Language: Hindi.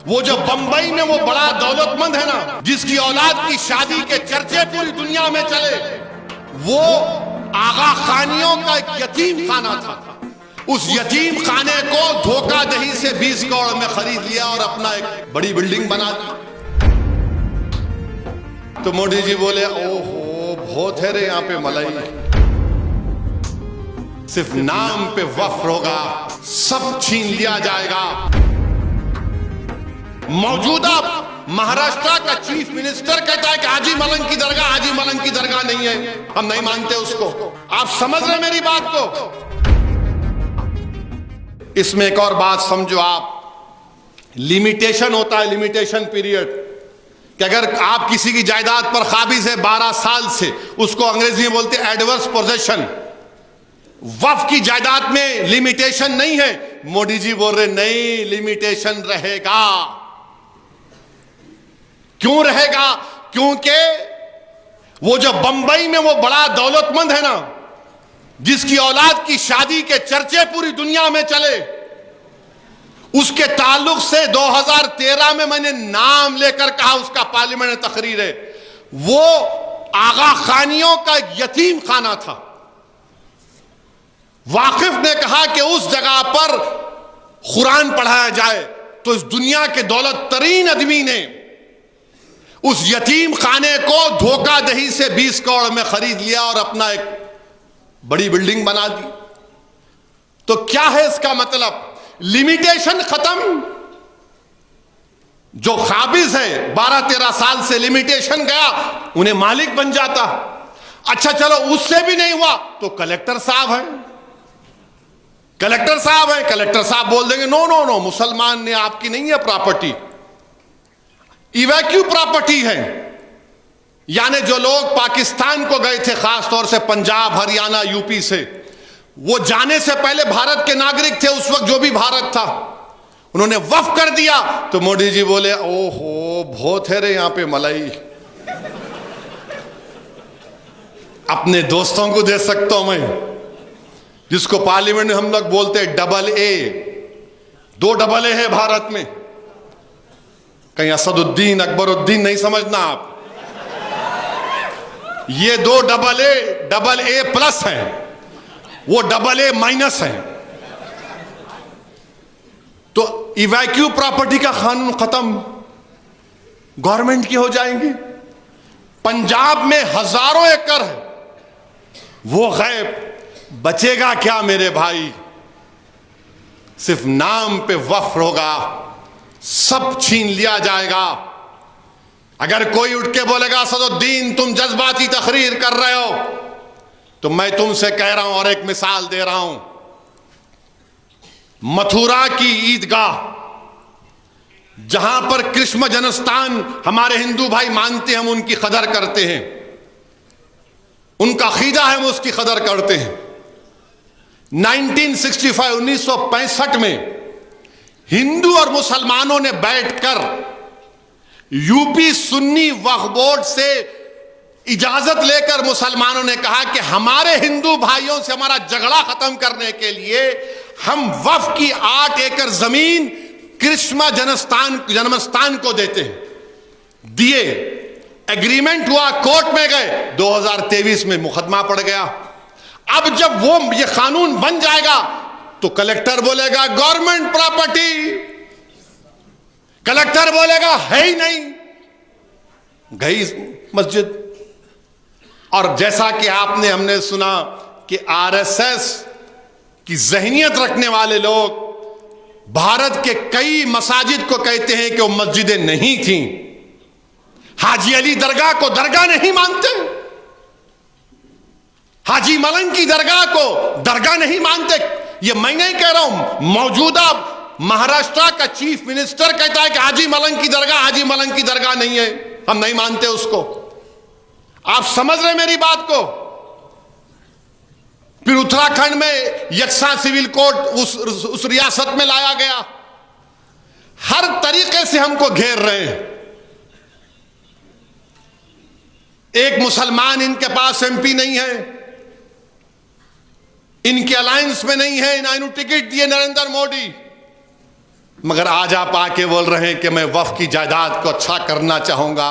वो जो बंबई में वो बड़ा दौलतमंद है ना, जिसकी औलाद की शादी के चर्चे पूरी दुनिया में चले, वो आगा खानियों का एक यतीम खाना था। उस यतीम खाने को धोखाधड़ी से 20 करोड़ में खरीद लिया और अपना एक बड़ी बिल्डिंग बना दी। तो मोदी जी बोले, ओहो बहुत है रे यहाँ पे मलाई, सिर्फ नाम पे वफ होगा, सब छीन लिया जाएगा। मौजूदा महाराष्ट्र का चीफ मिनिस्टर कहता है कि हाजी मलंग की दरगाह, हाजी मलंग की दरगाह नहीं है, हम नहीं मानते उसको। आप समझ रहे मेरी बात को? इसमें एक और बात समझो आप, लिमिटेशन होता है, लिमिटेशन पीरियड, कि अगर आप किसी की जायदाद पर काबिज है 12 साल से, उसको अंग्रेजी में बोलते हैं एडवर्स पोजेशन। वफ की जायदाद में लिमिटेशन नहीं है। मोदी जी बोल रहे नहीं, लिमिटेशन रहेगा। क्यों रहेगा? क्योंकि वो जो बंबई में वो बड़ा दौलतमंद है ना, जिसकी औलाद की शादी के चर्चे पूरी दुनिया में चले, उसके ताल्लुक से 2013 में मैंने नाम लेकर कहा, उसका पार्लियामेंट में तकरीर है, वो आगा खानियों का यतीम खाना था। वाकिफ ने कहा कि उस जगह पर कुरान पढ़ाया जाए, तो इस दुनिया के दौलत तरीन आदमी ने उस यतीम खाने को धोखाधड़ी से 20 करोड़ में खरीद लिया और अपना एक बड़ी बिल्डिंग बना दी। तो क्या है इसका मतलब? लिमिटेशन खत्म। जो काबिज है 12-13 साल से, लिमिटेशन गया, उन्हें मालिक बन जाता। अच्छा चलो उससे भी नहीं हुआ तो कलेक्टर साहब है, कलेक्टर साहब है, कलेक्टर साहब बोल देंगे नो नो नो, मुसलमान ने आपकी नहीं है प्रॉपर्टी, इवैक्यू प्रॉपर्टी है। यानी जो लोग पाकिस्तान को गए थे, खास तौर से पंजाब, हरियाणा, यूपी से, वो जाने से पहले भारत के नागरिक थे उस वक्त, जो भी भारत था, उन्होंने वफ कर दिया। तो मोदी जी बोले, ओहो बहुत है रे यहाँ पे मलाई, अपने दोस्तों को दे सकता हूं मैं, जिसको पार्लियामेंट में हम लोग बोलते हैं डबल ए। 2 डबल ए है भारत में, कहीं असदुद्दीन अकबरुद्दीन नहीं समझना आप, ये 2 डबल ए प्लस है, वो डबल ए माइनस है। तो इवैक्यू प्रॉपर्टी का कानून खत्म, गवर्नमेंट की हो जाएंगी। पंजाब में हजारों एकड़ है, वो गैब, बचेगा क्या मेरे भाई? सिर्फ नाम पे वफ होगा, सब छीन लिया जाएगा। अगर कोई उठ के बोलेगा असदुद्दीन तुम जज्बाती तकरीर कर रहे हो, तो मैं तुमसे कह रहा हूं और एक मिसाल दे रहा हूं। मथुरा की ईदगाह, जहां पर कृष्ण जन्मस्थान हमारे हिंदू भाई मानते हैं, हम उनकी कदर करते हैं, उनका अकीदा है, हम उसकी कदर करते हैं। 1965 में हिंदू और मुसलमानों ने बैठकर यूपी सुन्नी वक्फ बोर्ड से इजाजत लेकर मुसलमानों ने कहा कि हमारे हिंदू भाइयों से हमारा झगड़ा खत्म करने के लिए हम वक्फ की 8 एकड़ जमीन कृष्ण जन्मस्थान को देते हैं। दिए, एग्रीमेंट हुआ, कोर्ट में गए, 2023 में मुकदमा पड़ गया। अब जब वो ये कानून बन जाएगा तो कलेक्टर बोलेगा गवर्नमेंट प्रॉपर्टी, कलेक्टर बोलेगा है ही नहीं, गई मस्जिद। और जैसा कि हमने सुना कि आरएसएस की जहनियत रखने वाले लोग भारत के कई मसाजिद को कहते हैं कि वो मस्जिदें नहीं थी। हाजी अली दरगाह को दरगाह नहीं मानते, हाजी मलंग की दरगाह को दरगाह नहीं मानते। ये मैं नहीं कह रहा हूं, मौजूदा महाराष्ट्र का चीफ मिनिस्टर कहता है कि हाजी मलंग की दरगाह, हाजी मलंग की दरगाह नहीं है, हम नहीं मानते उसको। आप समझ रहे मेरी बात को? फिर उत्तराखंड में यकसा सिविल कोर्ट उस रियासत में लाया गया। हर तरीके से हमको घेर रहे हैं। एक मुसलमान इनके पास एमपी नहीं है, इनके अलायंस में नहीं है, ना इन्होंने टिकट दिए नरेंद्र मोदी। मगर आज आप आके बोल रहे हैं कि मैं वक्फ की जायदाद को अच्छा करना चाहूंगा।